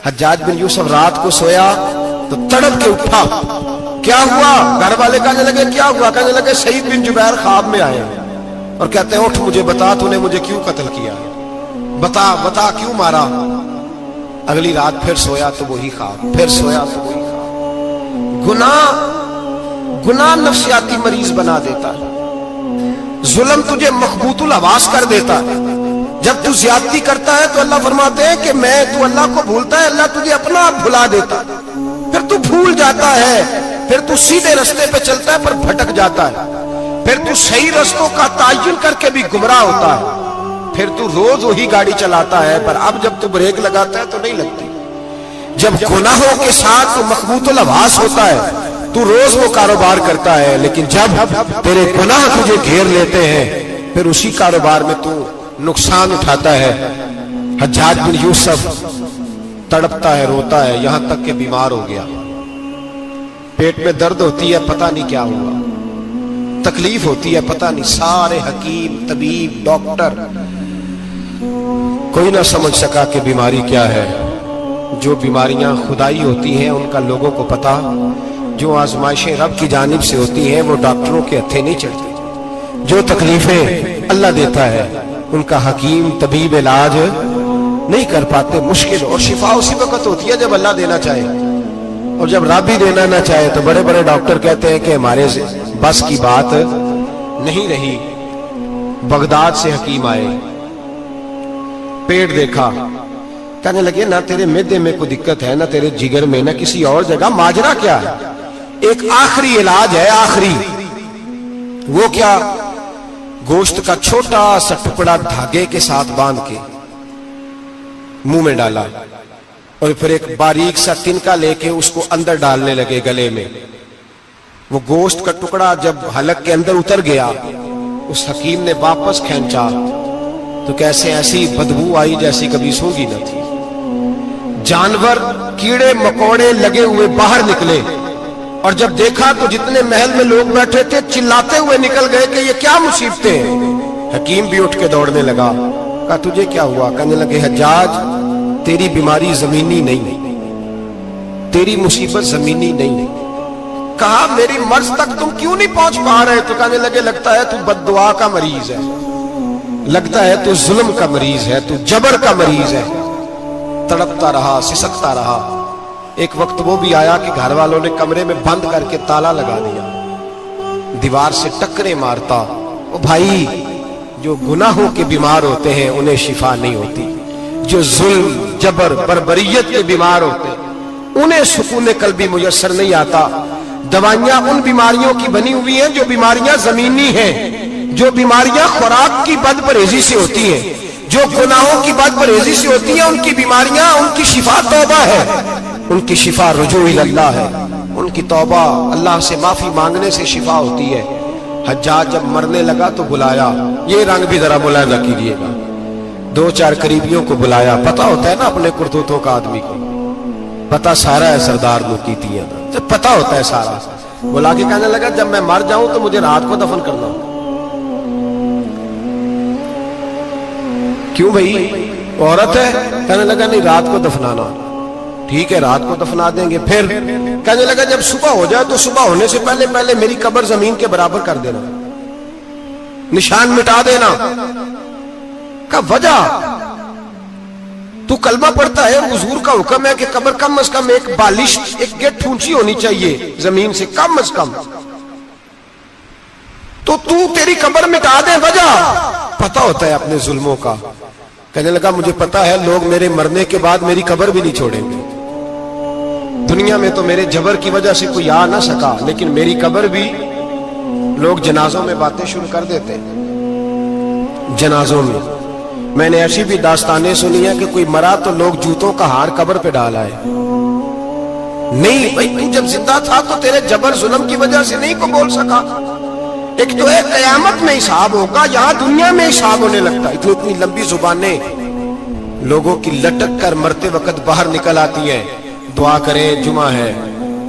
حجاج بن یوسف رات کو سویا تو تڑپ کے اٹھا. کیا ہوا؟ گھر والے کہنے لگے کیا ہوا؟ کہنے لگے سعید بن جبیر خواب میں آئے اور کہتے ہیں اٹھ مجھے بتا تو نے مجھے کیوں قتل کیا، بتا بتا کیوں مارا. اگلی رات پھر سویا تو وہی خواب، پھر سویا تو وہی خواب. گناہ نفسیاتی مریض بنا دیتا ہے. ظلم تجھے مخبوط الحواس کر دیتا ہے. جب تو زیادتی کرتا ہے تو اللہ فرماتے ہیں کہ تو اللہ کو بھولتا ہے، اللہ تجھے اپنا آپ بھلا دیتا ہے. پھر تو بھول جاتا ہے، پھر تو سیدھے رستے پہ چلتا ہے پر بھٹک جاتا ہے. پھر تو صحیح رستوں کا تعین کر کے بھی گمراہ ہوتا ہے. پھر تو روز وہی گاڑی چلاتا ہے پر اب جب تو بریک لگاتا ہے تو نہیں لگتی. جب گناہوں کے ساتھ تو مخبوط الحواس ہوتا ہے تو روز وہ کاروبار کرتا ہے، لیکن جب تیرے گناہ تجھے گھیر لیتے ہیں پھر اسی کاروبار میں تو نقصان اٹھاتا ہے. حجاج بن یوسف تڑپتا ہے، روتا ہے، یہاں تک کہ بیمار ہو گیا. پیٹ میں درد ہوتی ہے، پتہ نہیں کیا ہوا. تکلیف ہوتی ہے، پتہ نہیں. سارے حکیم، طبیب، ڈاکٹر کوئی نہ سمجھ سکا کہ بیماری کیا ہے. جو بیماریاں خدائی ہوتی ہیں ان کا لوگوں کو پتا، جو آزمائشیں رب کی جانب سے ہوتی ہیں وہ ڈاکٹروں کے ہتھے نہیں چڑھتی. جو تکلیفیں اللہ دیتا ہے ان کا حکیم طبیب علاج نہیں کر پاتے. مشکل اور شفا اسی وقت ہوتی ہے جب اللہ دینا چاہے، اور جب رب ہی دینا نہ چاہے تو بڑے بڑے ڈاکٹر کہتے ہیں کہ ہمارے بس کی بات نہیں رہی. بغداد سے حکیم آئے، پیٹ دیکھا، کہنے لگے نہ تیرے معدے میں کوئی دقت ہے، نہ تیرے جگر میں، نہ کسی اور جگہ. ماجرا کیا ہے؟ ایک آخری علاج ہے، آخری. وہ کیا؟ گوشت کا چھوٹا سا ٹکڑا دھاگے کے ساتھ باندھ کے منہ میں ڈالا اور پھر ایک باریک سا تنکا لے کے اس کو اندر ڈالنے لگے گلے میں. وہ گوشت کا ٹکڑا جب حلق کے اندر اتر گیا، اس حکیم نے واپس کھینچا تو کیسے ایسی بدبو آئی جیسی کبھی سونگی نہ تھی. جانور، کیڑے مکوڑے لگے ہوئے باہر نکلے، اور جب دیکھا تو جتنے محل میں لوگ بیٹھے تھے چلاتے ہوئے نکل گئے کہ یہ کیا مصیبتیں ہیں. حکیم بھی اٹھ کے دوڑنے لگا. کہا تجھے کیا ہوا؟ کہنے لگے حجاج تیری بیماری زمینی نہیں، تیری مصیبت زمینی نہیں. کہا میری مرض تک تم کیوں نہیں پہنچ پا رہے؟ تو کہنے لگے لگتا ہے تو بد دعا کا مریض ہے، لگتا ہے تو ظلم کا مریض ہے، تو جبر کا مریض ہے. تڑپتا رہا، سسکتا رہا. ایک وقت وہ بھی آیا کہ گھر والوں نے کمرے میں بند کر کے تالا لگا دیا، دیوار سے ٹکرے مارتا. او بھائی، جو گناہوں کے بیمار ہوتے ہیں انہیں شفا نہیں ہوتی. جو ظلم، جبر، بربریت کے بیمار ہوتے ہیں انہیں سکون قلبی میسر نہیں آتا. دوائیاں ان بیماریوں کی بنی ہوئی ہیں جو بیماریاں زمینی ہیں، جو بیماریاں خوراک کی بد پرہیزی سے ہوتی ہیں، جو گناہوں کی بد پرہیزی سے ہوتی ہیں. ان کی بیماریاں، ان کی شفا توبہ ہے، ان کی شفا رجوع اللہ ہے. ان کی توبہ، اللہ سے معافی مانگنے سے شفا ہوتی ہے. حجاج جب مرنے لگا تو بلایا، یہ رنگ بھی ذرا ملاحظہ کیجیے گا. 2-4 قریبیوں کو بلایا. پتا ہوتا ہے نا اپنے کرتوتوں کا آدمی کو، پتا سارا ہے سردار لوکیتی ہے، جب پتا ہوتا ہے سارا. بلا کے کہنے لگا جب میں مر جاؤں تو مجھے رات کو دفن کرنا ہو. کیوں بھائی، عورت ہے؟ کہنے لگا نہیں، رات کو دفنانا. ٹھیک ہے، رات کو دفنا دیں گے. پھر کہنے لگا جب صبح ہو جائے تو صبح ہونے سے پہلے پہلے میری قبر زمین کے برابر کر دینا، نشان مٹا دینا. کا وجہ تو کلمہ پڑھتا ہے، حضور کا حکم ہے کہ قبر کم از کم ایک بالش، ایک گیٹ اونچی ہونی چاہیے زمین سے کم از کم. تو تیری قبر مٹا دے. وجہ پتا ہوتا ہے اپنے ظلموں کا. کہنے لگا مجھے پتا ہے لوگ میرے مرنے کے بعد میری قبر بھی نہیں چھوڑیں گے. دنیا میں تو میرے جبر کی وجہ سے کوئی آ نہ سکا، لیکن میری قبر بھی لوگ جنازوں میں باتیں شروع کر دیتے ہیں. جنازوں میں نے ایسی بھی داستانیں سنی ہیں کہ کوئی مرا تو لوگ جوتوں کا ہار قبر پہ ڈال آئے. نہیں بھائی، تو جب زندہ تھا تو تیرے جبر ظلم کی وجہ سے نہیں کو بول سکا. ایک تو ہے قیامت میں حساب ہوگا، یہاں دنیا میں حساب ہونے لگتا ہے. اتنی لمبی زبانیں لوگوں کی لٹک کر مرتے وقت باہر نکل آتی ہیں. دعا کریں، جمعہ ہے،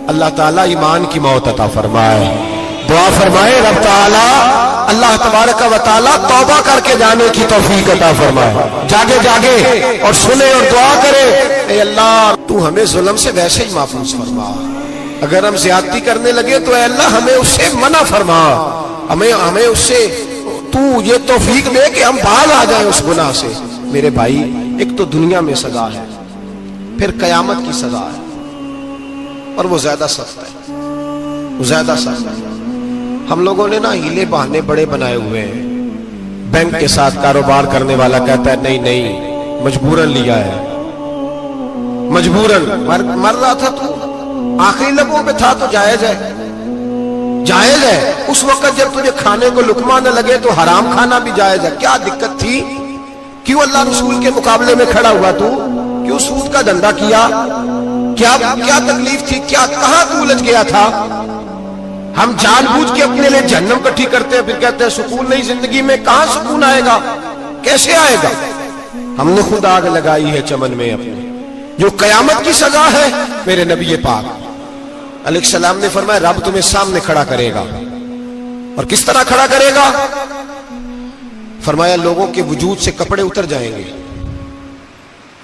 اللہ تعالیٰ ایمان کی موت عطا فرمائے. دعا فرمائے رب تعالیٰ اللہ تبارک و تعالی توبہ کر کے جانے کی توفیق عطا فرمائے، جاگے جاگے اور سنے اور دعا کرے، اے اللہ تو ہمیں ظلم سے ویسے ہی محفوظ فرما، اگر ہم زیادتی کرنے لگے تو اے اللہ ہمیں اس سے منع فرما، ہمیں اس سے تو یہ توفیق دے کہ ہم باز آ جائیں اس گناہ سے۔ میرے بھائی، ایک تو دنیا میں سزا ہے، پھر قیامت کی سزا ہے، اور وہ زیادہ سخت ہے، وہ زیادہ سخت ہے۔ ہم لوگوں نے نا ہیلے بہانے بڑے بنائے ہوئے ہیں۔ بینک کے ساتھ کاروبار کرنے والا کہتا ہے نہیں نہیں مجبوراً لیا ہے، مجبوراً مر رہا تھا تو آخری لبوں پہ تھا تو جائز ہے، جائز ہے۔ اس وقت جب تجھے کھانے کو لقمہ نہ لگے تو حرام کھانا بھی جائز ہے، کیا دقت تھی؟ کیوں اللہ رسول کے مقابلے میں کھڑا ہوا تو؟ کیوں سود کا دھندا کیا؟ کیا تکلیف تھی؟ کہاں تو الجھ گیا تھا؟ ہم جان بوجھ کے اپنے لیے جہنم کٹھی کرتے ہیں، پھر کہتے ہیں سکون نہیں زندگی میں۔ کہاں سکون آئے گا؟ کیسے آئے گا؟ ہم نے خود آگ لگائی ہے چمن میں اپنے۔ جو قیامت کی سزا ہے، میرے نبی پاک علیہ السلام نے فرمایا رب تمہیں سامنے کھڑا کرے گا، اور کس طرح کھڑا کرے گا؟ فرمایا لوگوں کے وجود سے کپڑے اتر جائیں گے،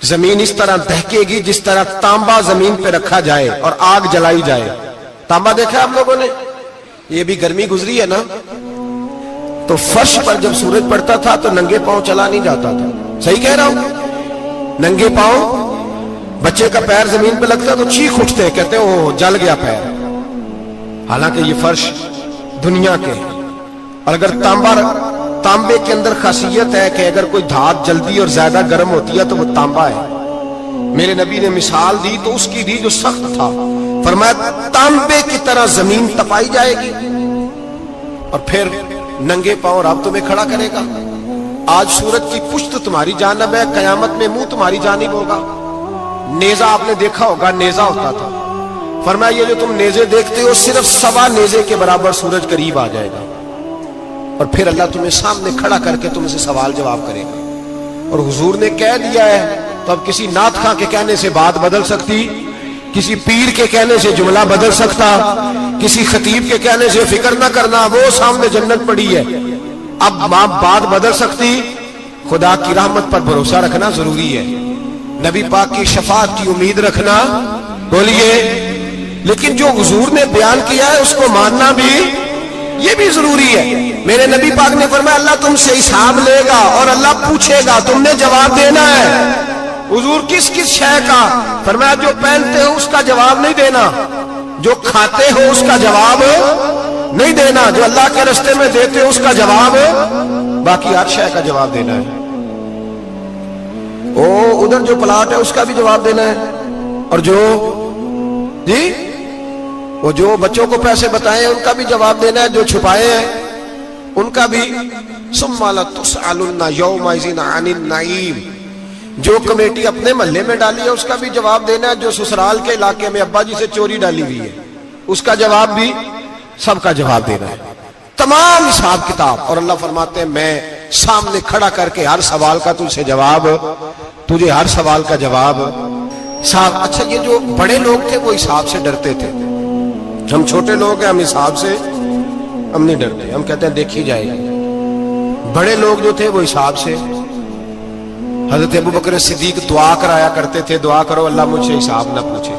زمین اس طرح دہکے گی جس طرح تانبا زمین پہ رکھا جائے اور آگ جلائی جائے۔ تانبا دیکھا آپ لوگوں نے؟ یہ بھی گرمی گزری ہے نا، تو فرش پر جب سورج پڑتا تھا تو ننگے پاؤں چلا نہیں جاتا تھا، صحیح کہہ رہا ہوں؟ ننگے پاؤں، بچے کا پیر زمین پہ لگتا تو چیخ اٹھتے، کہتے او جل گیا پیر، حالانکہ یہ فرش دنیا کے۔ اور اگر تانبے کے اندر خاصیت ہے کہ اگر کوئی دھات جلدی اور زیادہ گرم ہوتی ہے تو وہ تانبا ہے۔ میرے نبی نے مثال دی تو اس کی دی جو سخت تھا، فرمایا تانبے کی طرح زمین تپائی جائے گی، اور پھر ننگے پاؤں رب تمہیں کھڑا کرے گا۔ آج سورج کی پشت تمہاری جانب ہے، قیامت میں منہ تمہاری جانب ہوگا۔ نیزہ آپ نے دیکھا ہوگا، نیزہ ہوتا تھا، فرمایا یہ جو تم نیزے دیکھتے ہو صرف 1.25 نیزے کے برابر سورج قریب آ جائے گا، اور پھر اللہ تمہیں سامنے کھڑا کر کے تم سے سوال جواب کرے گا۔ اور حضور نے کہہ دیا ہے تو اب کسی نعت خواں کے کہنے سے بات بدل سکتی، کسی پیر کے کہنے سے جملہ بدل سکتا، کسی خطیب کے کہنے سے فکر نہ کرنا وہ سامنے جنت پڑی ہے، اب بات بدل سکتی؟ خدا کی رحمت پر بھروسہ رکھنا ضروری ہے، نبی پاک کی شفاعت کی امید رکھنا، بولیے، لیکن جو حضور نے بیان کیا ہے اس کو ماننا بھی یہ بھی ضروری ہے۔ میرے نبی پاک نے فرمایا اللہ تم سے حساب لے گا اور اللہ پوچھے گا، تم نے جواب دینا ہے۔ حضور کس کس شے کا؟ فرمایا جو پہنتے ہو اس کا جواب نہیں دینا، جو کھاتے ہو اس کا جواب نہیں دینا، جو اللہ کے راستے میں دیتے ہو اس کا جواب، باقی ہر شے کا جواب دینا ہے۔ ادھر جو پلاٹ ہے اس کا بھی جواب دینا ہے، اور جو بچوں کو پیسے بتائے ان کا بھی جواب دینا ہے، جو چھپائے ہیں ان کا بھی۔ ثم لتسألن یومئذ عن النعیم، جو کمیٹی اپنے محلے میں ڈالی ہے اس کا بھی جواب دینا ہے، جو سسرال کے علاقے میں ابا جی سے چوری ڈالی ہوئی ہے اس کا جواب بھی، سب کا جواب دینا ہے، تمام حساب کتاب۔ اور اللہ فرماتے ہیں میں سامنے کھڑا کر کے ہر سوال کا تجھ سے جواب، تجھے ہر سوال کا جواب صاحب۔ اچھا یہ جو بڑے لوگ تھے وہ حساب سے ڈرتے تھے، ہم چھوٹے لوگ ہیں ہم حساب سے ہم نہیں ڈرتے، ہم کہتے ہیں دیکھی جائے گی۔ بڑے لوگ جو تھے وہ حساب سے، حضرت ابو بکر صدیق دعا کرایا کرتے تھے، دعا کرو اللہ مجھ سے حساب نہ پوچھے۔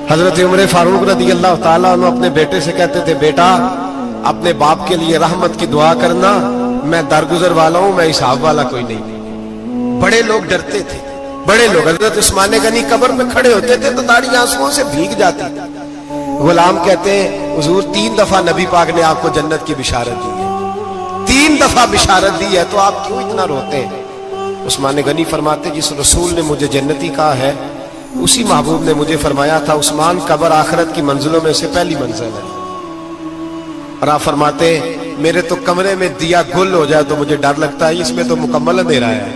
حضرت عمر فاروق رضی اللہ تعالیٰ عنہ اپنے بیٹے سے کہتے تھے بیٹا اپنے باپ کے لیے رحمت کی دعا کرنا، میں درگزر والا ہوں، میں حساب والا کوئی نہیں۔ بڑے لوگ ڈرتے تھے، بڑے لوگ۔ حضرت عثمان غنی قبر میں کھڑے ہوتے تھے تو داڑھی آنسوؤں سے بھیگ جاتی، غلام کہتے ہیں حضور 3 دفعہ نبی پاک نے آپ کو جنت کی بشارت دی ہے، 3 دفعہ بشارت دی ہے تو آپ کیوں اتنا روتے ہیں؟ عثمان غنی فرماتے جس رسول نے مجھے جنتی کہا ہے اسی محبوب نے مجھے فرمایا تھا عثمان قبر آخرت کی منزلوں میں سے پہلی منزل ہے۔ اور آپ فرماتے میرے تو کمرے میں دیا گل ہو جائے تو مجھے ڈر لگتا ہے، اس میں تو مکمل اندھیرا ہے۔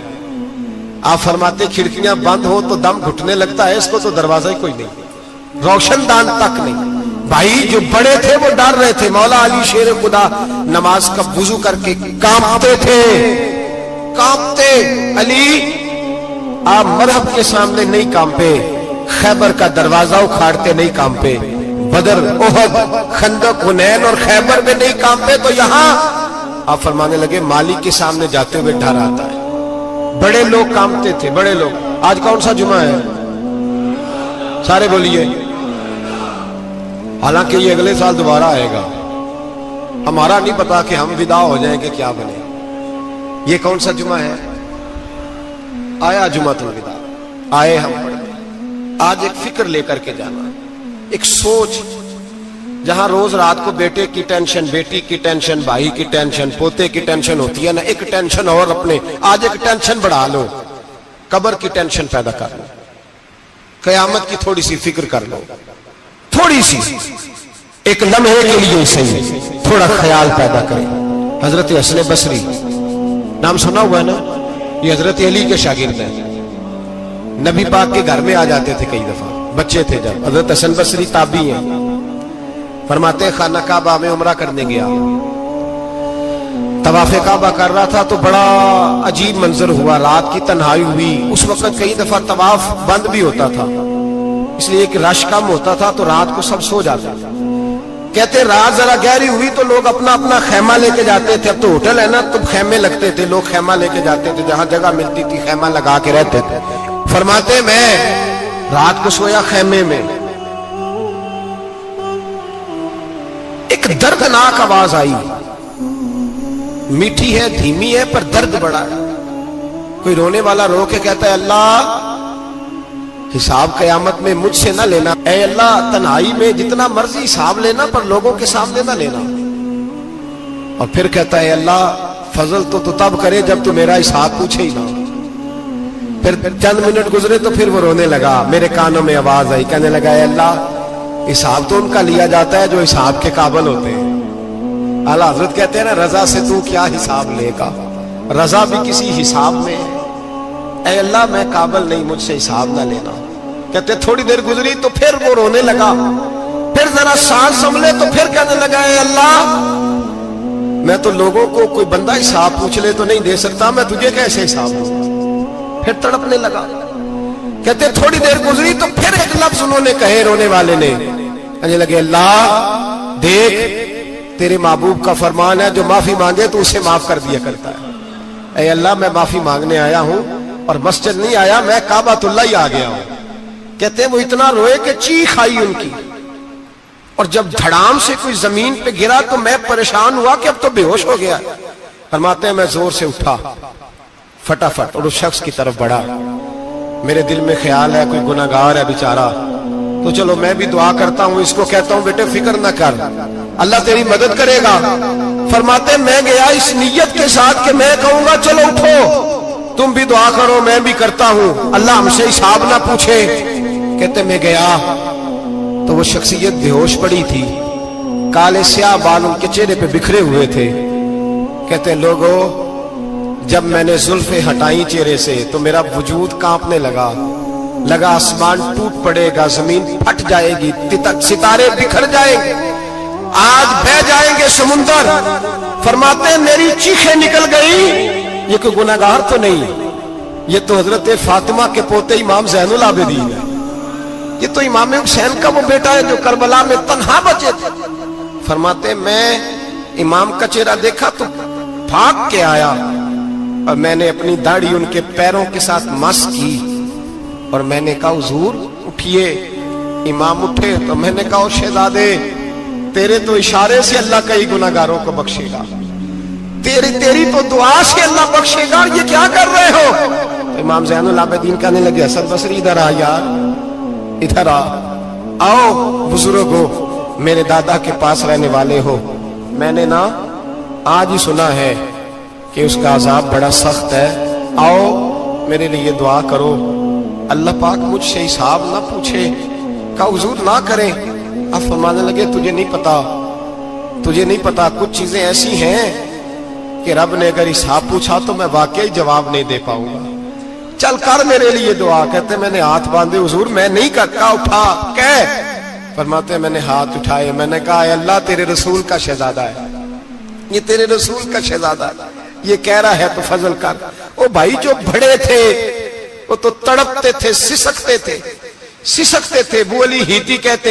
آپ فرماتے کھڑکیاں بند ہو تو دم گھٹنے لگتا ہے، اس کو تو دروازہ ہی کوئی نہیں، روشن دان تک نہیں۔ بھائی جو بڑے تھے وہ ڈر رہے تھے۔ مولا علی شیر خدا نماز کا وضو کر کے کانپتے تھے، کانپتے۔ علی آپ مرحب کے سامنے نہیں کانپے، خیبر کا دروازہ اکھاڑتے نہیں کانپے، بدر احد خندق حنین اور خیبر میں نہیں کانپے تو یہاں آپ فرمانے لگے مالک کے سامنے جاتے ہوئے ڈر آتا ہے. بڑے لوگ کانپتے تھے, بڑے لوگ. آج کون سا جمعہ ہے؟ سارے بولیے. حالانکہ یہ اگلے سال دوبارہ آئے گا, ہمارا نہیں پتا کہ ہم ودا ہو جائیں کہ کیا بنے. یہ کون سا جمعہ ہے؟ آیا جمعہ الوداع, آئے ہم پڑھے. آج ایک فکر لے کر کے جانا, ایک سوچ, جہاں روز رات کو بیٹے کی ٹینشن, بیٹی کی ٹینشن, بھائی کی ٹینشن, پوتے کی ٹینشن ہوتی ہے نا, ایک ٹینشن اور اپنے آج ایک ٹینشن بڑھا لو, قبر کی ٹینشن پیدا کر لو, قیامت کی تھوڑی سی فکر کر لو, تھوڑی سی, ایک لمحے کے لیے صحیح تھوڑا خیال پیدا کریں. حضرت حسن بصری نام سنا ہوا ہے نا, یہ حضرت علی کے شاگرد ہیں. نبی پاک کے گھر میں آ جاتے تھے کئی دفعہ, بچے تھے جب. حضرت حسن بصری تابعی ہیں. فرماتے ہیں خانہ کعبہ میں عمرہ کرنے گیا, طواف کعبہ کر رہا تھا تو بڑا عجیب منظر ہوا, رات کی تنہائی ہوئی. اس وقت کئی دفعہ طواف بند بھی ہوتا تھا, اس لیے کہ رش کم ہوتا تھا تو رات کو سب سو جاتے تھے. کہتے رات ذرا گہری ہوئی تو لوگ اپنا اپنا خیمہ لے کے جاتے تھے. اب تو ہوٹل ہے نا تو خیمے لگتے تھے, لوگ خیمہ لے کے جاتے تھے, جہاں جگہ ملتی تھی خیمہ لگا کے رہتے تھے. فرماتے میں رات کو سویا خیمے میں, ایک دردناک آواز آئی, میٹھی ہے, دھیمی ہے, پر درد بڑا ہے. کوئی رونے والا رو کے کہتا ہے اللہ حساب قیامت میں مجھ سے نہ لینا, اے اللہ تنہائی میں جتنا مرضی حساب لینا پر لوگوں کے سامنے نہ لینا. اور پھر کہتا ہے اللہ فضل تو تب کرے جب تو میرا حساب پوچھے ہی نہ. پھر چند منٹ گزرے تو پھر وہ رونے لگا. میرے کانوں میں آواز آئی, کہنے لگا اے اللہ حساب تو ان کا لیا جاتا ہے جو حساب کے قابل ہوتے ہیں. اعلیٰ حضرت کہتے ہیں نا رضا سے تو کیا حساب لے گا, رضا بھی کسی حساب میں ہے. اے اللہ میں قابل نہیں, مجھ سے حساب نہ لینا. کہتے تھوڑی دیر گزری تو پھر وہ رونے لگا, پھر ذرا سانس سنبھلے تو پھر کہنے لگا اے اللہ میں تو لوگوں کو کوئی بندہ حساب پوچھ لے تو نہیں دے سکتا, میں تجھے کیسے حساب دوں. پھر تڑپنے لگا. کہتے تھوڑی دیر گزری تو پھر ایک لفظ انہوں نے کہے, رونے والے نے, کہنے لگے اللہ دیکھ تیرے محبوب کا فرمان ہے جو معافی مانگے تو اسے معاف کر دیا کرتا ہے. اے اللہ میں معافی مانگنے آیا ہوں اور مسجد نہیں آیا, میں کعبۃ اللہ ہی آ گیا ہوں. کہتے ہیں وہ اتنا روئے کہ چیخ آئی ان کی, اور جب دھڑام سے کوئی زمین پہ گرا تو میں پریشان ہوا کہ اب تو بے ہوش ہو گیا. فرماتے ہیں میں زور سے اٹھا فٹافٹ اور اس شخص کی طرف بڑھا. میرے دل میں خیال ہے کوئی گناہگار ہے بیچارہ, تو چلو میں بھی دعا کرتا ہوں, اس کو کہتا ہوں بیٹے فکر نہ کر, اللہ تیری مدد کرے گا. فرماتے میں گیا اس نیت کے ساتھ کہ میں کہوں گا چلو اٹھو تم بھی دعا کرو, میں بھی کرتا ہوں, اللہ ہم سے حساب نہ پوچھے. کہتے میں گیا تو وہ شخصیت بے ہوش پڑی تھی, کالے سیاہ بال ان کے چہرے پہ بکھرے ہوئے تھے. کہتے لوگوں جب میں نے زلفیں ہٹائیں چہرے سے تو میرا وجود کانپنے لگا, آسمان ٹوٹ پڑے گا, زمین پھٹ جائے گی, ستارے بکھر جائیں گے, آج بہہ جائیں گے سمندر. فرماتے ہیں میری چیخیں نکل گئی. یہ کوئی گناہگار تو نہیں, یہ تو حضرت فاطمہ کے پوتے امام زین العابدین ہے, یہ تو امام حسین کا وہ بیٹا ہے جو کربلا میں تنہا بچے تھے. فرماتے ہیں میں امام کا چہرہ دیکھا تو بھاگ کے آیا اور میں نے اپنی داڑھی ان کے پیروں کے ساتھ مس کی اور میں نے کہا حضور اٹھیے. امام اٹھے تو میں نے کہا شہزادے تیرے تو اشارے سے اللہ کئی گناہگاروں کو بخشے گا, تیری تو دعا سے اللہ بخشے گا, یہ کیا کر رہے ہو. تو امام زین العابدین کہنے لگے حسن بصری ادھر آ یار, ادھر آؤ بزرگو, میرے دادا کے پاس رہنے والے ہو. میں نے نا آج ہی سنا ہے کہ اس کا عذاب بڑا سخت ہے, آؤ میرے لیے دعا کرو, اللہ پاک مجھ سے حساب نہ پوچھے. کہا حضور نہ کریں. اب فرمانے لگے تجھے نہیں پتا کچھ چیزیں ایسی ہیں کہ رب نے اگر حساب پوچھا تو میں واقعی جواب نہیں دے پاؤں گا, چل کر میرے لیے دعا. کہتے میں نے ہاتھ باندھے, حضور میں نہیں کرتا, اٹھا کہہ. فرماتے میں نے ہاتھ اٹھائے, میں نے کہا اے اللہ تیرے رسول کا شہزادہ ہے, یہ تیرے رسول کا شہزادہ ہے, یہ کہہ رہا ہے تو فضل کر. وہ بھائی جو بڑے تھے وہ تو تڑپتے تھے, سسکتے تھے. ابو علی ہیتی کہتے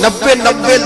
90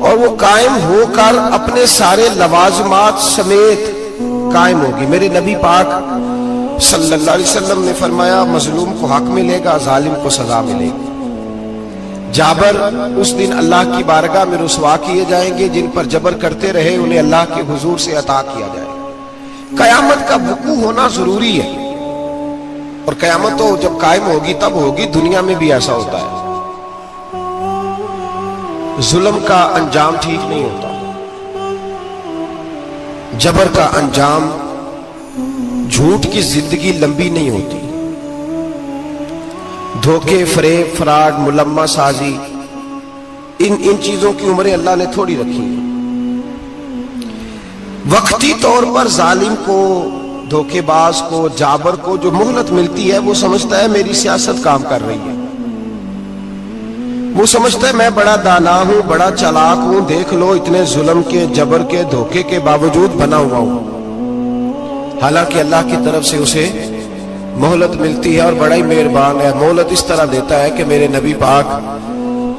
اور وہ قائم ہو کر اپنے سارے لوازمات سمیت قائم ہوگی۔ میرے نبی پاک صلی اللہ علیہ وسلم نے فرمایا مظلوم کو حق ملے گا، ظالم کو سزا ملے گی۔ جابر اس دن اللہ کی بارگاہ میں رسوا کیے جائیں گے، جن پر جبر کرتے رہے انہیں اللہ کے حضور سے عطا کیا جائے گا۔ قیامت کا وقوع ہونا ضروری ہے، اور قیامت تو جب قائم ہوگی تب ہوگی، دنیا میں بھی ایسا ہوتا ہے۔ ظلم کا انجام ٹھیک نہیں ہوتا، جبر کا انجام، جھوٹ کی زندگی لمبی نہیں ہوتی، دھوکے، فریب، فراڈ، ملمہ سازی، ان چیزوں کی عمریں اللہ نے تھوڑی رکھی ہیں۔ وقتی طور پر ظالم کو، دھوکے باز کو، جابر کو جو مہلت ملتی ہے وہ سمجھتا ہے میری سیاست کام کر رہی ہے، وہ سمجھتا ہے میں بڑا دانا ہوں، بڑا چالاک ہوں، دیکھ لو اتنے ظلم کے، جبر کے، دھوکے کے باوجود بنا ہوا ہوں۔ حالانکہ اللہ کی طرف سے اسے مہلت ملتی ہے، اور بڑا ہی مہربان ہے۔ مہلت اس طرح دیتا ہے کہ میرے نبی پاک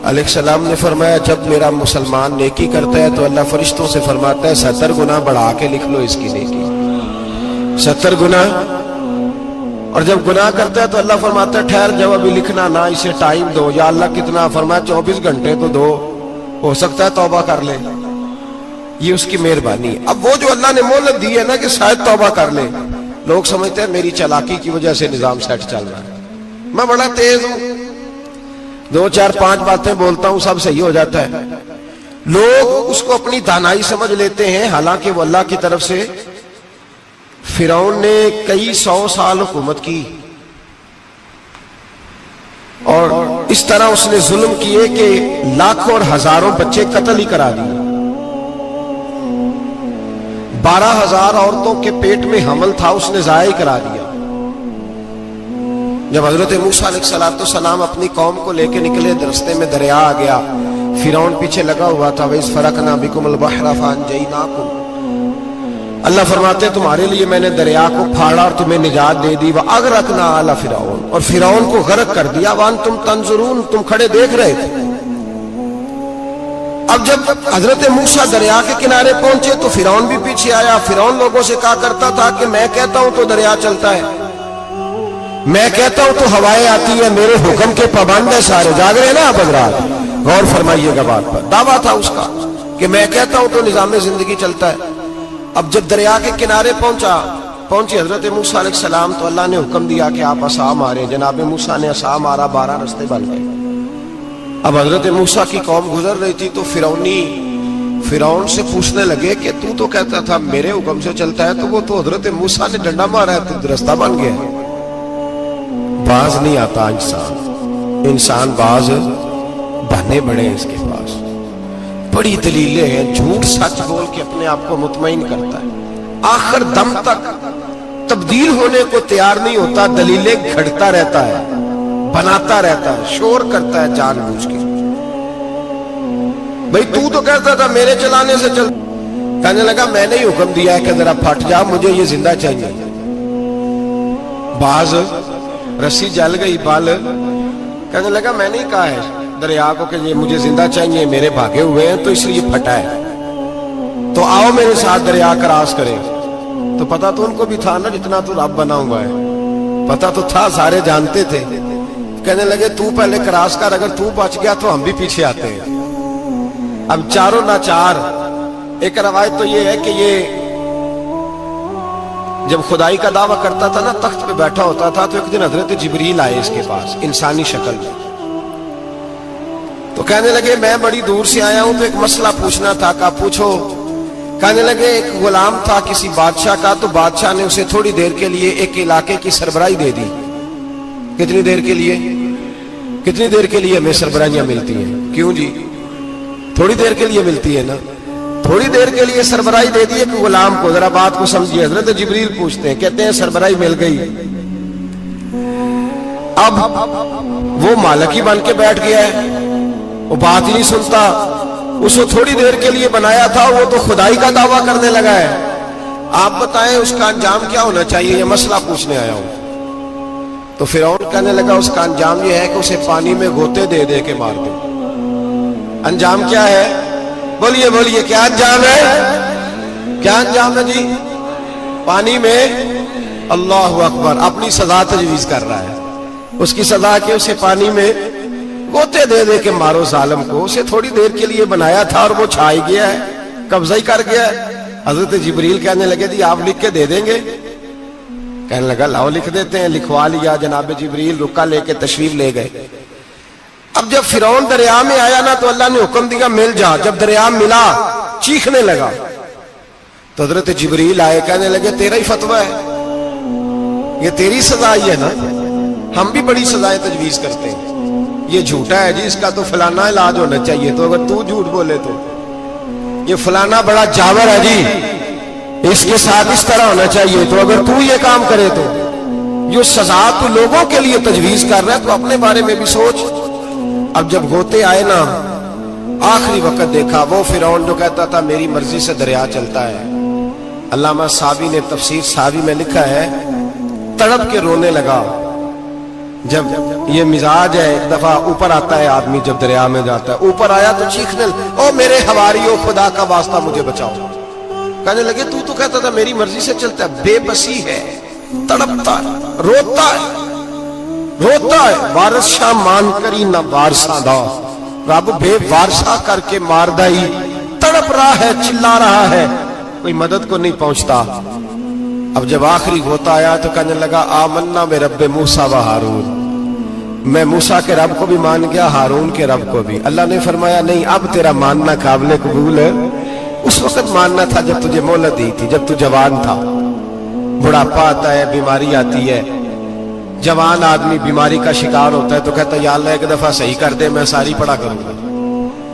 علیہ السلام نے فرمایا جب میرا مسلمان نیکی کرتا ہے تو اللہ فرشتوں سے فرماتا ہے 70 گنا بڑھا کے لکھ لو اس کی نیکی، 70 گنا۔ اور جب گناہ کرتا ہے تو اللہ فرماتا ہے ٹھہر جب ابھی لکھنا نہ، اسے ٹائم دو۔ یا اللہ کتنا؟ فرمایا 24 گھنٹے تو دو، ہو سکتا ہے توبہ کر لے۔ یہ اس کی مہربانی ہے۔ اب وہ جو اللہ نے مہلت دی ہے نا کہ شاید توبہ کر لے، لوگ سمجھتے ہیں میری چالاکی کی وجہ سے نظام سیٹ چل رہا ہے، میں بڑا تیز ہوں، 2 4 5 باتیں بولتا ہوں سب صحیح ہو جاتا ہے۔ لوگ اس کو اپنی دانائی سمجھ لیتے ہیں، حالانکہ وہ اللہ کی طرف سے۔ فرعون نے کئی 100 سال حکومت کی، اور اس طرح اس نے ظلم کیے کہ لاکھوں اور ہزاروں بچے قتل ہی کرا دیے۔ 12,000 عورتوں کے پیٹ میں حمل تھا، اس نے ضائع کرا دیا۔ جب حضرت موسیٰ علیہ السلام اپنی قوم کو لے کے نکلے، راستے میں دریا آ گیا، فرعون پیچھے لگا ہوا تھا۔ وَإِذْ فَرَقْنَا بِكُمُ الْبَحْرَ فَأَنْجَيْنَاكُمْ، اللہ فرماتے تمہارے لیے میں نے دریا کو پھاڑا اور تمہیں نجات دے دی۔ وَأَغْرَقْنَا آلَ فِرْعَوْنَ، اور فرعون کو غرق کر دیا۔ وَأَنْتُمْ تَنْظُرُونَ، تم کھڑے دیکھ رہے تھے۔ اب جب حضرت موسیٰ دریا کے کنارے پہنچے تو فرعون بھی پیچھے آیا۔ فرعون لوگوں سے کہا کرتا تھا کہ میں کہتا ہوں تو دریا چلتا ہے، میں کہتا ہوں تو ہوائیں آتی ہیں، میرے حکم کے پابند ہے سارے۔ جاگ رہے نا آپ حضرات، غور فرمائیے گا بات پر۔ دعویٰ تھا اس کا کہ میں کہتا ہوں تو نظام زندگی چلتا ہے۔ اب جب دریا کے کنارے پہنچی حضرت موسیٰ علیہ السلام تو اللہ نے حکم دیا کہ آپ عصا مارے۔ جناب موسیٰ نے عصا مارا، 12 رستے بن گئے۔ اب حضرت موسیٰ کی قوم گزر رہی تھی تو فرعون سے پوچھنے لگے کہ تو کہتا تھا میرے حکم سے چلتا ہے، تو وہ تو حضرت موسیٰ نے ڈنڈا مارا ہے تو رستہ بن گیا۔ باز نہیں آتا انسان باز بہانے بڑے ہیں اس کے پاس، بڑی دلیلیں ہیں، جھوٹ سچ بول کے اپنے آپ کو مطمئن کرتا ہے، آخر دم تک تبدیل ہونے کو تیار نہیں ہوتا، دلیلیں گھڑتا رہتا ہے، بناتا رہتا ہے، شور کرتا ہے جان بوجھ کے۔ بھئی تو کہتا تھا میرے چلانے سے چل، کہنے لگا میں نے ہی حکم دیا ہے کہ ذرا پھٹ جا، مجھے یہ زندہ چاہیے۔ باز رسی جل گئی، بال کہنے لگا میں نے کہا ہے دریا کو کہ یہ مجھے زندہ چاہیے، میرے بھاگے ہوئے ہیں تو اس لیے پھٹا ہے، تو آؤ میرے ساتھ دریا کراس کریں۔ تو پتا تو ان کو بھی تھا نا جتنا تو رب بنا ہوا ہے، پتا تو تھا، سارے جانتے تھے۔ کہنے لگے تو پہلے کراس کر، اگر تو بچ گیا تو ہم بھی پیچھے آتے ہیں۔ اب چاروں ناچار۔ ایک روایت تو یہ ہے کہ یہ جب خدائی کا دعویٰ کرتا تھا نا، تخت پہ بیٹھا ہوتا تھا، تو ایک دن حضرت جبریل آئے اس کے پاس انسانی شکل میں، تو کہنے لگے میں بڑی دور سے آیا ہوں تو ایک مسئلہ پوچھنا تھا۔ کہا پوچھو۔ کہنے لگے ایک غلام تھا کسی بادشاہ کا، تو بادشاہ نے اسے تھوڑی دیر کے لیے ایک علاقے کی سربراہی دے دی۔ کتنی دیر کے لیے؟ کتنی دیر کے لیے ہمیں سربراہیاں ملتی ہیں؟ کیوں جی؟ تھوڑی دیر کے لیے ملتی ہے نا، تھوڑی دیر کے لیے سربراہی دے دی ایک غلام کو۔ ذرا بات کو سمجھیے، حضرت جبریل پوچھتے ہیں، کہتے ہیں سربراہی مل گئی، اب وہ مالک ہی بن کے بیٹھ گیا ہے، وہ بات ہی نہیں سنتا، اس کو تھوڑی دیر کے لیے بنایا تھا، وہ تو خدائی کا دعویٰ کرنے لگا ہے۔ آپ بتائیں اس کا انجام کیا ہونا چاہیے؟ یہ مسئلہ پوچھنے آیا ہوں۔ تو فرعون کہنے لگا اس کا انجام یہ ہے کہ اسے پانی میں غوطے دے دے کے مار دو۔ انجام کیا ہے؟ بولیے بولیے، کیا انجام ہے؟ کیا انجام ہے جی؟ پانی میں اللہ اکبر اپنی سزا تجویز کر رہا ہے۔ اس کی سزا کہ اسے پانی میں گوتے دے دے کے مارو ظالم کو۔ اسے تھوڑی دیر کے لیے بنایا تھا اور وہ چھائی گیا ہے، قبضہ ہی کر گیا ہے۔ حضرت جبریل کہنے لگے جی آپ لکھ کے دے دیں گے؟ کہنے لگا لاؤ لکھ دیتے ہیں۔ لکھوا لیا، جناب جبریل رکا لے کے تشریف لے گئے۔ اب جب فرعون دریا میں آیا نا تو اللہ نے حکم دیا مل جا۔ جب دریا ملا چیخنے لگا تو حضرت جبریل آئے، کہنے لگے تیرا ہی فتویٰ ہے، یہ تیری سزا ہی ہے نا؟ ہم بھی بڑی سزائیں تجویز کرتے ہیں۔ یہ جھوٹا ہے جی، اس کا تو فلانا علاج ہونا چاہیے، تو اگر تو جھوٹ بولے تو یہ فلانا بڑا جاور ہے جی، اس کے ساتھ اس طرح ہونا چاہیے، تو اگر تو یہ کام کرے تو جو سزا تو لوگوں کے لیے تجویز کر رہا ہے تو اپنے بارے میں بھی سوچ۔ اب جب ہوتے آئے نا آخری وقت دیکھا وہ فرعون جو کہتا تھا میری مرضی سے دریا چلتا ہے، علامہ صاوی نے تفسیر صاوی میں لکھا ہے تڑپ کے رونے لگا۔ جب یہ مزاج ہے، ایک دفعہ اوپر آتا ہے آدمی جب دریا میں جاتا ہے، اوپر آیا تو چیخنے او میرے حواریو خدا کا واسطہ مجھے بچاؤ۔ کہنے لگے تو کہتا تھا میری مرضی سے چلتا ہے۔ بے بسی ہے، تڑپتا ہے، روتا ہے، وارث شاہ مان کری نہ وارثہ دا، رب بے وارثہ کر کے مار دائی، تڑپ رہا ہے، چلا رہا ہے، کوئی مدد کو نہیں پہنچتا۔ اب جب آخری ہوتا آیا تو کہنے لگا آمنا میں رب موسیٰ و ہارون، میں موسیٰ کے رب کو بھی مان گیا، ہارون کے رب کو بھی۔ اللہ نے فرمایا نہیں، اب تیرا ماننا قابل قبول ہے، اس وقت ماننا تھا جب تجھے مہلت دی تھی، جب تو جوان تھا۔ بڑھاپا آتا ہے، بیماری آتی ہے، جوان آدمی بیماری کا شکار ہوتا ہے تو کہتا ہے یا اللہ ایک دفعہ صحیح کر دے میں ساری پڑھا کروں گا،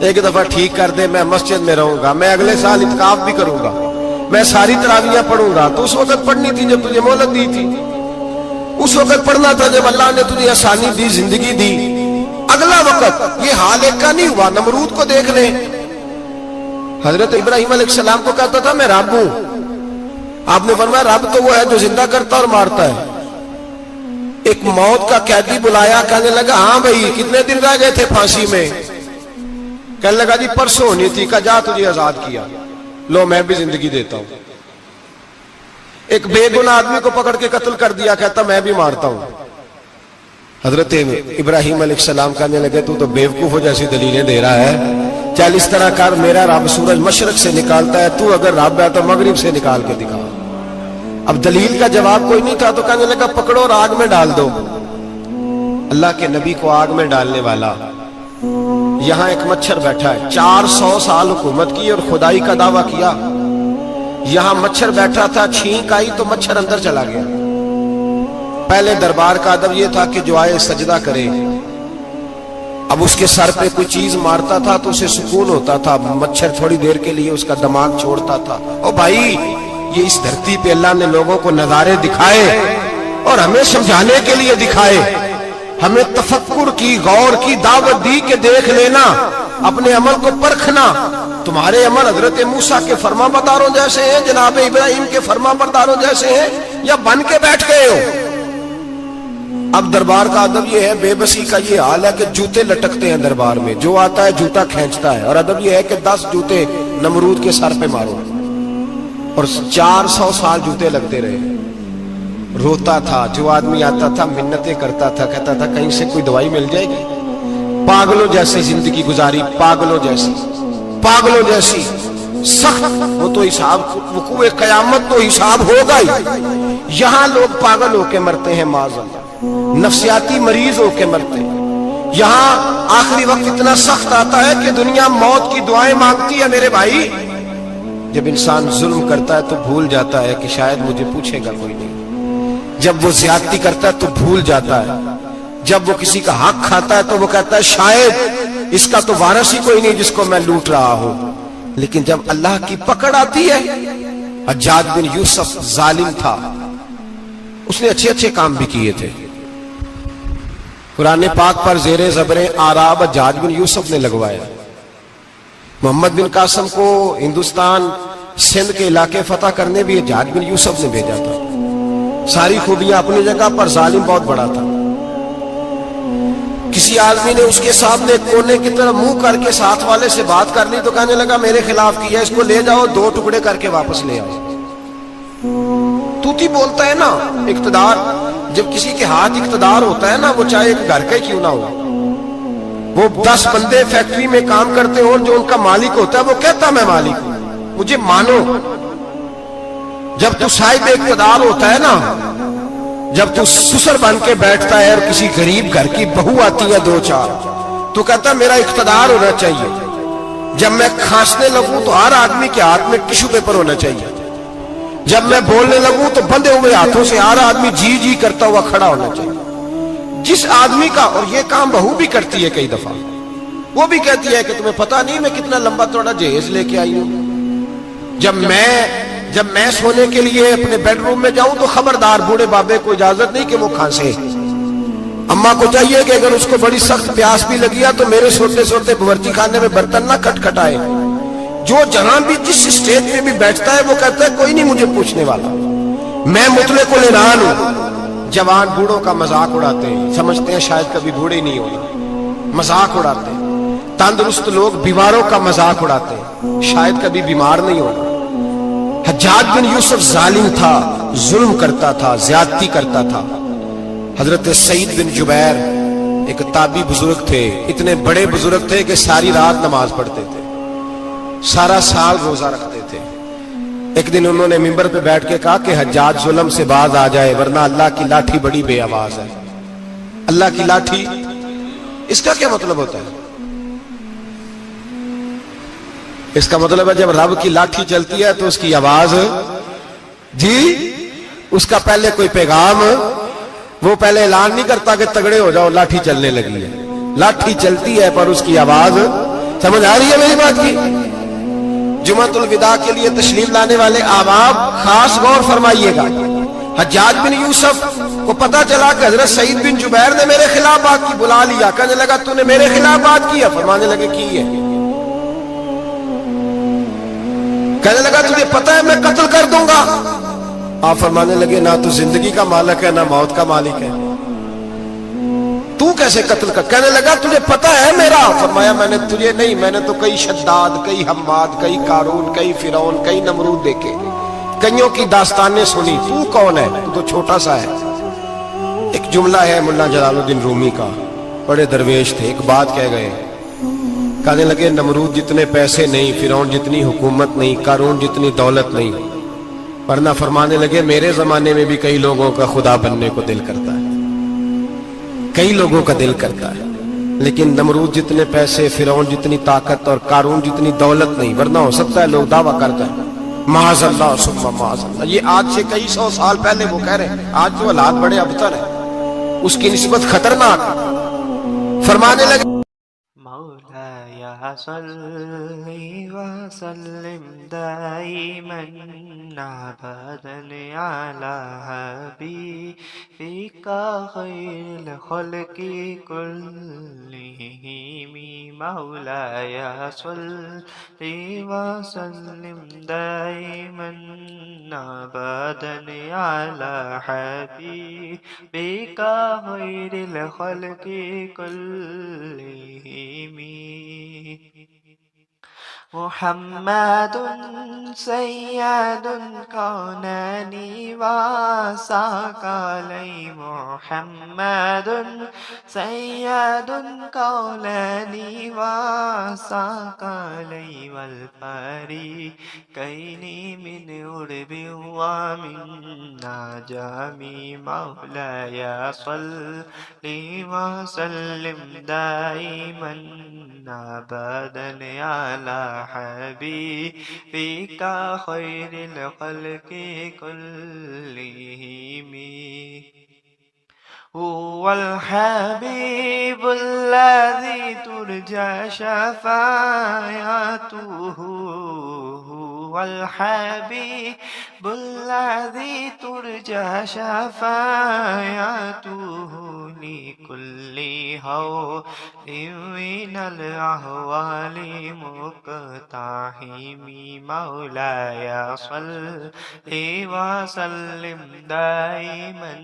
ایک دفعہ ٹھیک کر دے میں مسجد میں رہوں گا، میں اگلے سال اعتکاف بھی کروں گا، میں ساری تراویحیں پڑھوں گا۔ تو اس وقت پڑھنی تھی جب تجھے مہلت دی تھی، اس وقت پڑھنا تھا جب اللہ نے تجھے آسانی دی، زندگی دی۔ اگلا وقت یہ حال ایک کا نہیں ہوا۔ نمرود کو دیکھ لیں، حضرت ابراہیم علیہ السلام کو کہتا تھا میں رب ہوں، آپ نے فرمایا رب تو وہ ہے جو زندہ کرتا اور مارتا ہے۔ ایک موت کا قیدی بلایا، کہنے لگا ہاں بھائی کتنے دن رہ گئے تھے پھانسی میں؟ کہنے لگا جی پرسوں ہونی تھی، کہا جا تجھے آزاد کیا، لو میں بھی زندگی دیتا ہوں۔ ایک بے گناہ آدمی کو پکڑ کے قتل کر دیا، کہتا میں بھی مارتا ہوں۔ حضرت ابراہیم علیہ السلام کہنے لگے تو بیوقوفوں جیسی دلیلیں دے رہا ہے، چل اس طرح کر، میرا رب سورج مشرق سے نکالتا ہے، تو اگر رب ہے تو مغرب سے نکال کے دکھا۔ اب دلیل کا جواب کوئی نہیں تھا تو کہنے لگا پکڑو اور آگ میں ڈال دو۔ اللہ کے نبی کو آگ میں ڈالنے والا، یہاں ایک مچھر بیٹھا ہے، 400 سال حکومت کی اور خدائی کا دعویٰ کیا، یہاں مچھر بیٹھا تھا، چھینک آئی تو مچھر اندر چلا گیا۔ پہلے دربار کا ادب یہ تھا کہ جو آئے سجدہ کرے، اب اس کے سر پہ کوئی چیز مارتا تھا تو اسے سکون ہوتا تھا، مچھر تھوڑی دیر کے لیے اس کا دماغ چھوڑتا تھا۔ او بھائی یہ اس دھرتی پہ اللہ نے لوگوں کو نظارے دکھائے اور ہمیں سمجھانے کے لیے دکھائے، ہمیں تفکر کی، غور کی دعوت دی کہ دیکھ لینا، اپنے عمل کو پرکھنا۔ تمہارے عمل حضرت موسیٰ کے فرما برداروں جیسے ہیں، جناب ابراہیم کے فرما برداروں جیسے ہیں، یا بن کے بیٹھ گئے ہو؟ اب دربار کا ادب یہ ہے، بے بسی کا یہ حال ہے کہ جوتے لٹکتے ہیں دربار میں، جو آتا ہے جوتا کھینچتا ہے، اور ادب یہ ہے کہ 10 جوتے نمرود کے سر پہ مارو، اور 400 سال جوتے لگتے رہے۔ روتا تھا، جو آدمی آتا تھا منتیں کرتا تھا، کہتا تھا کہیں سے کوئی دوائی مل جائے گی۔ پاگلوں جیسی زندگی گزاری، پاگلوں جیسی سخت، وہ تو حساب، وقوع قیامت تو حساب ہوگا ہی۔ یہاں لوگ پاگل ہو کے مرتے ہیں، معاذ اللہ، نفسیاتی مریض ہو کے مرتے ہیں۔ یہاں آخری وقت اتنا سخت آتا ہے کہ دنیا موت کی دعائیں مانگتی ہے۔ میرے بھائی جب انسان ظلم کرتا ہے تو بھول جاتا ہے کہ شاید مجھے پوچھے گا کوئی نہیں، جب وہ زیادتی کرتا ہے تو بھول جاتا ہے، جب وہ کسی کا حق کھاتا ہے تو وہ کہتا ہے شاید اس کا تو وارث ہی کوئی نہیں جس کو میں لوٹ رہا ہوں۔ لیکن جب اللہ کی پکڑ آتی ہے، حجاج بن یوسف ظالم تھا، اس نے اچھے کام بھی کیے تھے، قرآن پاک پر زیر زبریں آراب حجاج بن یوسف نے لگوایا۔ محمد بن قاسم کو ہندوستان سندھ کے علاقے فتح کرنے بھی حجاج بن یوسف نے بھیجا تھا۔ ساری خوبیاں اپنی جگہ پر، ظالم بہت بڑا تھا۔ کسی آدمی نے اس کے سامنے کونے کی طرف منہ کر کے ساتھ والے سے بات کر لی تو کہنے لگا میرے خلاف کیا، اس کو لے جاؤ 2 ٹکڑے کر کے واپس لے آؤ۔ توتی بولتا ہے نا اقتدار، جب کسی کے ہاتھ اقتدار ہوتا ہے نا، وہ چاہے ایک گھر کا کیوں نہ ہو، وہ 10 بندے فیکٹری میں کام کرتے ہو اور جو ان کا مالک ہوتا ہے وہ کہتا میں مالک ہوں، مجھے مانو۔ جب تو صاحب اقتدار ہوتا ہے نا، جب تو سسر بن کے بیٹھتا ہے اور کسی غریب گھر کی بہو آتی ہے 2-4 تو کہتا میرا اقتدار ہونا چاہیے، جب میں کھانسنے لگوں تو ہر آدمی کے ہاتھ میں ٹشو پیپر ہونا چاہیے، جب میں بولنے لگوں تو بندے ہوئے ہاتھوں سے ہر آدمی جی جی کرتا ہوا کھڑا ہونا چاہیے۔ جس آدمی کا، اور یہ کام بہو بھی کرتی ہے کئی دفعہ، وہ بھی کہتی ہے کہ تمہیں پتہ نہیں میں کتنا لمبا چوڑا جہیز لے کے آئی ہوں، جب میں سونے کے لیے اپنے بیڈ روم میں جاؤں تو خبردار بوڑھے بابے کو اجازت نہیں کہ وہ کھانسے، اماں کو چاہیے کہ اگر اس کو بڑی سخت پیاس بھی لگی تو میرے سوتے سوتے باورچی خانے میں برتن نہ کھٹکھٹائے۔ جو جہاں بھی جس اسٹیج پہ بھی بیٹھتا ہے وہ کہتا ہے کوئی نہیں مجھے پوچھنے والا، میں مطلق العنان ہوں۔ جوان بوڑھوں کا مذاق اڑاتے ہیں، سمجھتے ہیں شاید کبھی بوڑھے نہیں ہونا، مذاق اڑاتے ہیں۔ تندرست لوگ بیماروں کا مذاق اڑاتے ہیں، شاید کبھی بیمار نہیں ہونا۔ حجاج بن یوسف ظالم تھا، ظلم کرتا تھا، زیادتی کرتا تھا۔ حضرت سعید بن جبیر ایک تابعی بزرگ تھے، اتنے بڑے بزرگ تھے کہ ساری رات نماز پڑھتے تھے، سارا سال روزہ رکھتے تھے۔ ایک دن انہوں نے منبر پہ بیٹھ کے کہا کہ حجاج ظلم سے باز آ جائے ورنہ اللہ کی لاٹھی بڑی بے آواز ہے۔ اللہ کی لاٹھی، اس کا کیا مطلب ہوتا ہے؟ اس کا مطلب ہے جب رب کی لاٹھی چلتی ہے تو اس کی آواز، جی اس کا پہلے کوئی پیغام، وہ پہلے اعلان نہیں کرتا کہ تگڑے ہو جاؤ لاٹھی چلنے لگی ہے، لاٹھی چلتی ہے پر اس کی آواز، سمجھ آ رہی ہے میری بات کی؟ جمعۃ الوداع کے لیے تشریف لانے والے احباب خاص غور فرمائیے گا۔ حجاج بن یوسف کو پتا چلا کہ حضرت سعید بن جبیر نے میرے خلاف بات کی، بلا لیا، کہنے لگا تو نے میرے خلاف بات کی ہے؟ فرمانے لگے کی ہے۔ کہنے لگا تجھے پتا ہے میں قتل کر دوں گا؟ آپ فرمانے لگے نہ تو زندگی کا مالک ہے نہ موت کا مالک ہے، تو کیسے قتل کر؟ کہنے لگا تجھے پتا ہے میرا؟ فرمایا میں نے تجھے نہیں، میں نے تو کئی شداد، کئی حماد، کئی قارون، کئی فرعون، کئی نمرود دیکھے، کئیوں کی داستانیں سنی، تو کون ہے؟ تو چھوٹا سا ہے۔ ایک جملہ ہے مولانا جلال الدین رومی کا، بڑے درویش تھے، ایک بات کہہ گئے، کہنے لگے نمرود جتنے پیسے نہیں، فرعون جتنی حکومت نہیں، قارون جتنی دولت نہیں، ورنہ فرمانے لگے میرے زمانے میں بھی کئی لوگوں کا خدا بننے کو دل کرتا ہے، کئی لوگوں کا دل کرتا ہے، لیکن نمرود جتنے پیسے، فرعون جتنی طاقت اور قارون جتنی دولت نہیں، ورنہ ہو سکتا ہے لوگ دعویٰ کر جائیں معاذ اللہ ثم معاذ اللہ۔ یہ آج سے کئی 100 سال پہلے وہ کہہ رہے ہیں، آج جو حالات بڑے ابتر ہیں اس کی نسبت خطرناک۔ فرمانے لگے مولاي صل وسلم دائما ابدا على حبيبك خير الخلق كلهم مولاي صل وسلم دائما ابدا على حبيبك خير الخلق كلهم محمد سيد الكونين وثقلين محمد سيد الكونين وثقلين والفريقين من عرب ومن عجم مولاي صل وسلم دائما ابدا على حبيبك خير الخلق كلهم هو الحبيب الذي ترجى شفاعته هو هو الحبيب الذي ترجى شفاعته لكل هول من الأهوال مقتحم مولاي صل وسلم دائما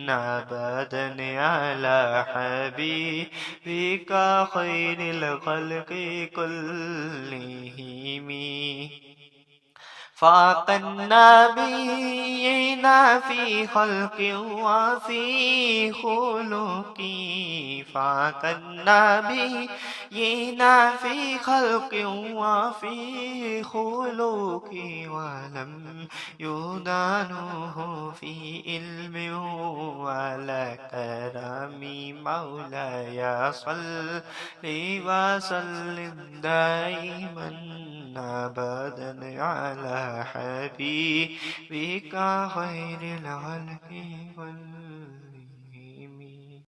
أبدا على حبيبك خير الخلق كلهم فاق النبيين في خلق وفي خلق فاق النبيين في خلق وفي خلق ولم يدانوه في علم ولا كرم مولاي صل وسلم دائما أبدا على حبيبك خير الخلق